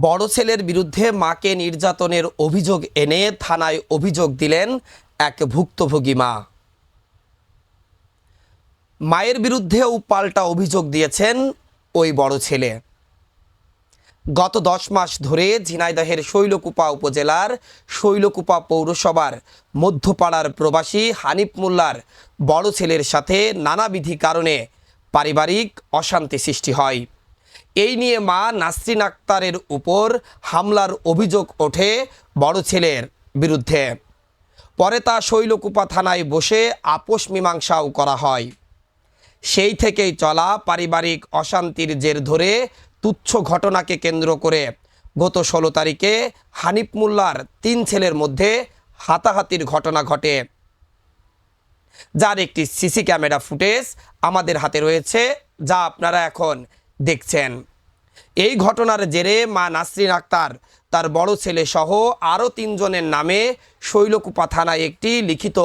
বড় ছেলের বিরুদ্ধে মাকে নির্যাতনের অভিযোগ এনে থানায় অভিযোগ দিলেন এক ভুক্তভোগী মা। মায়ের বিরুদ্ধেও পাল্টা অভিযোগ দিয়েছেন ওই বড় ছেলে। গত 10 মাস ধরে ঝিনাইদহের শৈলকুপা উপজেলার শৈলকুপা পৌরসভার মধ্যপাড়ার প্রবাসী হানিফ মোল্লার বড় ছেলের সাথে নানাবিধি কারণে পারিবারিক অশান্তি সৃষ্টি হয়। এই নিয়ে মা নাসরিন আক্তারের উপর হামলার অভিযোগ ওঠে বড় ছেলের বিরুদ্ধে। পরে তা শৈলকুপা থানায় বসে আপোষ মীমাংসাও করা হয়। সেই থেকেই চলা পারিবারিক অশান্তির জের ধরে তুচ্ছ ঘটনাকে কেন্দ্র করে গত 16 তারিখে হানিফ মোল্লার 3 ছেলের মধ্যে হাতাহাতির ঘটনা ঘটে, যার একটি সিসি ক্যামেরা ফুটেজ আমাদের হাতে রয়েছে, যা আপনারা এখন দেখছেন। এই ঘটনার জেরে মা নাসরিন আক্তার তার বড় ছেলে সহ আরও 3 জনের নামে শৈলকুপা থানায় একটি লিখিত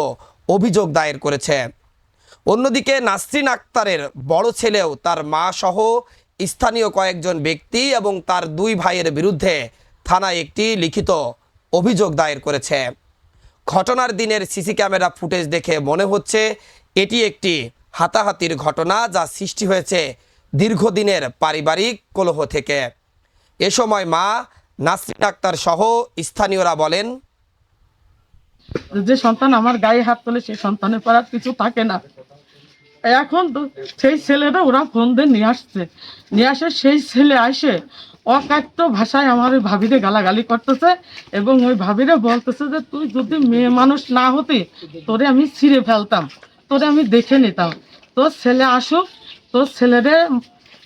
অভিযোগ দায়ের করেছে। অন্যদিকে নাসরিন আক্তারের বড় ছেলেও তার মা সহ স্থানীয় কয়েকজন ব্যক্তি এবং তার 2 ভাইয়ের বিরুদ্ধে থানায় একটি লিখিত অভিযোগ দায়ের করেছে। ঘটনার দিনের সিসি ক্যামেরা ফুটেজ দেখে মনে হচ্ছে এটি একটি হাতাহাতির ঘটনা, যা সৃষ্টি হয়েছে দীর্ঘদিনের পারিবারিক কলহ থেকে। এ সময় মা নাসরিন আক্তার সহ স্থানীয়রা বলেন, যে সন্তান আমার গায়ে হাত তোলে সেই সন্তানের পর আর কিছু থাকে না। এখন তো সেই ছেলেটা ওরা ফোন দিয়ে নিয়ে আসে সেই ছেলে আসে অকাট্য ভাষায় আমার ওই ভাবিরে গালাগালি করতেছে এবং ওই ভাবিরে বলতেছে যে তুই যদি মেয়ে মানুষ না হতি তোরে আমি ছিঁড়ে ফেলতাম, তোরে আমি দেখে নিতাম, তোর ছেলে আসুক, তোর ছেলেরে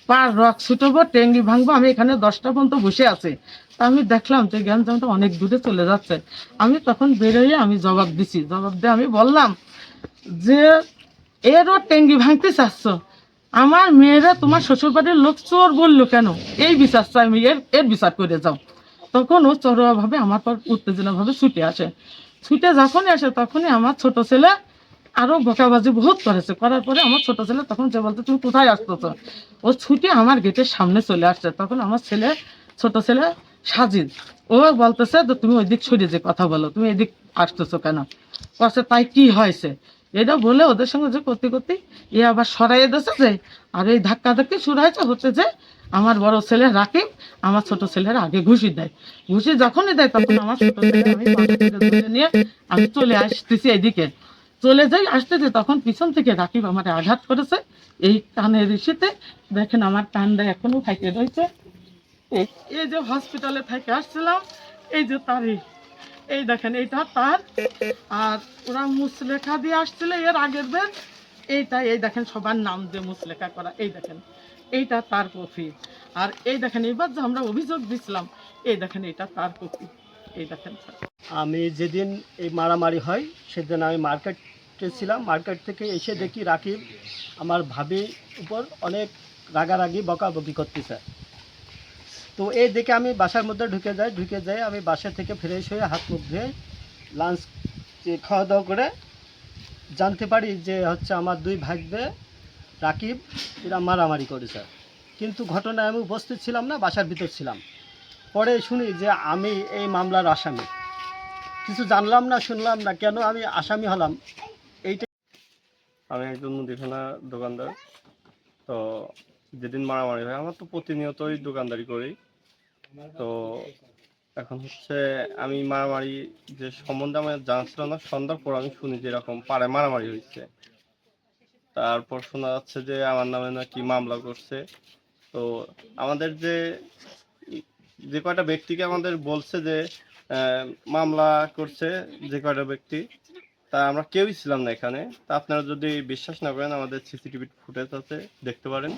পার রক ছুটবো, টেঙ্গি ভাঙবো। আমি এখানে 10টা পর্যন্ত বসে আছি। তা আমি দেখলাম যে জ্ঞানজামটা অনেক দূরে চলে যাচ্ছে। আমি তখন বেরোয় আমি জবাব দিয়ে আমি বললাম যে এরও টেঙ্গি ভাঙতে চাচ্ছ, আমার মেয়েরা তোমার শ্বশুরবাড়ির লোক চোর বললো কেন, এই বিচার চাই আমি, এর বিচার করে যাও। তখন ও চড়োয়াভাবে আমার পর উত্তেজনাভাবে ছুটে যখনই আসে তখনই আমার ছোট ছেলে আরো বকাবাজি বহুত করার পরে আমার ছোট ছেলে তখন যে বলতে তুমি কোথায় আসতেছ, ও ছুটে আমার গেটের সামনে চলে আসছে। তখন আমার ছোট ছেলে সাজিদ ও বলতেছে যে তুমি ওই দিক সরিয়ে যে কথা বলো, তুমি এদিক আসতেছো কেন, বলছে তাই কি হয়েছে, এটা বলে ওদের সঙ্গে যে করতে করতে এ আবার সরাইয়ে দিয়েছে যে, আর এই ধাক্কি শুরু হচ্ছে যে আমার বড় ছেলে রাকিব আমার ছোট ছেলের আগে ঘুষি যখনই দেয় তখন আমার ছোট ছেলে আমি ধরে নিয়ে আমি চলে আসতেছি এদিকে, চলে যাই আসতেছি তখন পিছন থেকে রাকিব আমার আঘাত করেছে এই কানের ইসেতে। দেখেন আমার কানটা এখনো ফাইটে রয়েছে। এই যে হসপিটালে থেকে আসছিলাম, এই যে তারই এই দেখেন এইটা তার, আর ওরা মুসলেখা দিয়ে আসছিল এর আগের বার, এই দেখেন সবার নাম দিয়ে মুসলেখা করা, এই দেখেন এইটা তার কপি। আর এই দেখেন এবার যে আমরা অভিযোগ দিছিলাম, এই দেখেন এটা তার কপি, এই দেখেন। আমি যেদিন এই মারামারি হয় সেদিন আমি মার্কেটে ছিলাম। মার্কেট থেকে এসে দেখি রাকিব আমার ভাবির উপর অনেক রাগারাগি বকাবকি করতেছে। তো এই দেখে আমি বাসার মধ্যে ঢুকে যাই আমি বাসা থেকে ফ্রেশ হয়ে হাত মুখ ধুয়ে লাঞ্চ খাওয়া দাওয়া করে জানতে পারি যে হচ্ছে আমার 2 ভাগ্যে রাকিব এরা মারামারি করেছে। কিন্তু ঘটনায় আমি উপস্থিত ছিলাম না, বাসার ভিতর ছিলাম। পরে শুনি যে আমি এই মামলার আসামি। কিছু জানলাম না, শুনলাম না, কেন আমি আসামি হলাম এইটা। আমি একজন মুদিখানা দোকানদার। তো যেদিন মারামারি হয়, আমার তো প্রতিনিয়তই দোকানদারি করি। তো এখন হচ্ছে আমি মারামারি যে সম্বন্ধে আমার জানা ছিল না, সন্ধ্যার পর আমি শুনি যে এরকম পাড়ায় মারামারি হয়েছে। তারপর শোনা যাচ্ছে যে আমার নামে নাকি মামলা করছে। তো আমাদের যে কয়টা ব্যক্তিকে আমাদের বলছে যে মামলা করছে, যে কয়টা ব্যক্তি, তা আমরা কেউই ছিলাম না এখানে। তা আপনারা যদি বিশ্বাস না করেন আমাদের সিসিটিভি ফুটেজ আছে, দেখতে পারেন।